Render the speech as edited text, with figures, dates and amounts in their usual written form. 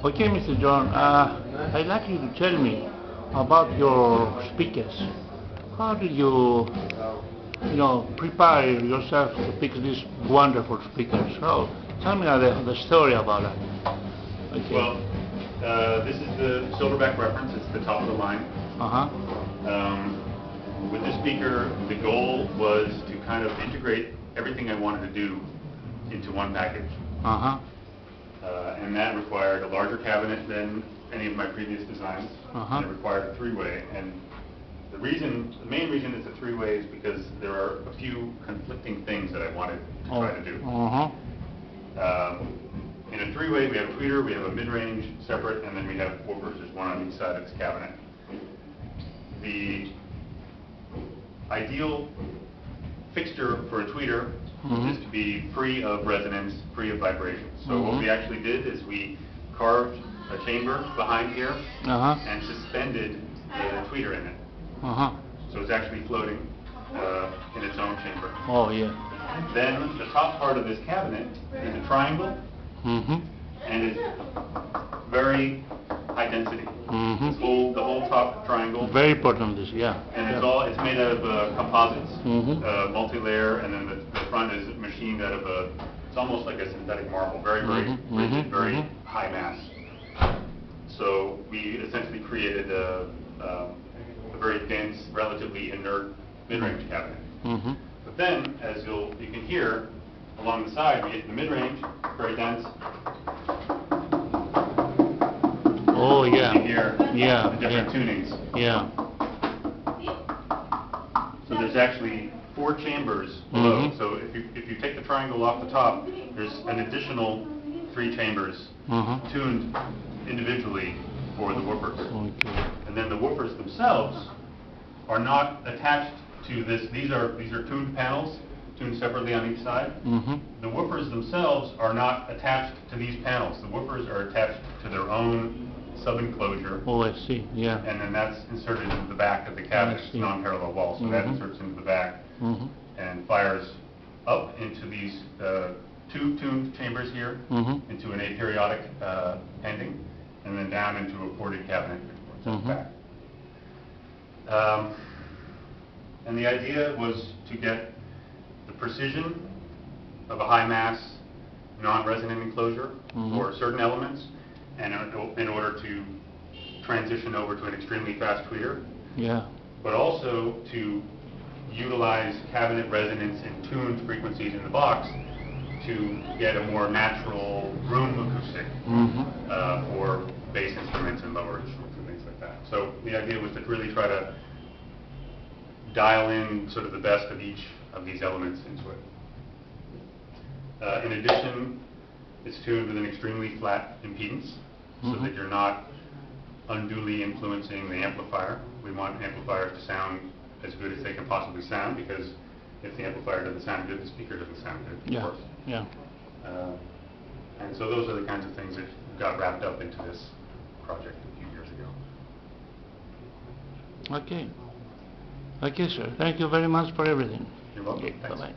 Okay, Mr. John, I'd like you to tell me about your speakers. How do you prepare yourself to pick these wonderful speakers? Oh, tell me the story about that. Okay. Well, this is the Silverback reference. It's the top of the line. With this speaker, the goal was to kind of integrate everything I wanted to do into one package. And that required a larger cabinet than any of my previous designs. And it required a three-way. And the main reason it's a three-way is because there are a few conflicting things that I wanted to try to do. In a three-way, we have a tweeter, we have a mid-range separate, and then we have woofers. There's one on each side of this cabinet. The ideal fixture for a tweeter is to be free of resonance, free of vibration. So what we actually did is we carved a chamber behind here and suspended the tweeter in it. So it's actually floating in its own chamber. Oh, yeah. Then the top part of this cabinet is a triangle, and it's very high density. The whole top triangle. Very important, this, yeah. And it's made out of composites, multi-layer, and then the front is machined out of it's almost like a synthetic marble, very rigid, very high mass. So we essentially created a very dense, relatively inert mid-range cabinet. But then, as you can hear, along the side, we get the mid-range, very dense. Oh, yeah. You can hear the different tunings. Yeah. So there's actually 4 chambers below. So if you take the triangle off the top, there's an additional 3 chambers tuned individually for the woofers. And then the woofers themselves are not attached to this. These are tuned panels, tuned separately on each side. The woofers themselves are not attached to these panels. The woofers are attached to their own sub-enclosure. Oh, I see, yeah. And then that's inserted into the back of the cabinet. It's non-parallel wall, so that inserts into the back and fires up into these 2 tuned chambers here, into an aperiodic ending, and then down into a ported cabinet at the back. And the idea was to get the precision of a high mass, non-resonant enclosure for certain elements, and in order to transition over to an extremely fast tweeter, but also to utilize cabinet resonance and tuned frequencies in the box to get a more natural room acoustic for bass instruments and lower instruments and things like that. So the idea was to really try to dial in sort of the best of each of these elements into it. In addition, it's tuned with an extremely flat impedance, so that you're not unduly influencing the amplifier. We want amplifiers to sound as good as they can possibly sound, because if the amplifier doesn't sound good, the speaker doesn't sound good, of course. And so those are the kinds of things that got wrapped up into this project a few years ago. Okay. Okay, sir. Thank you very much for everything. You're welcome. Okay, bye-bye.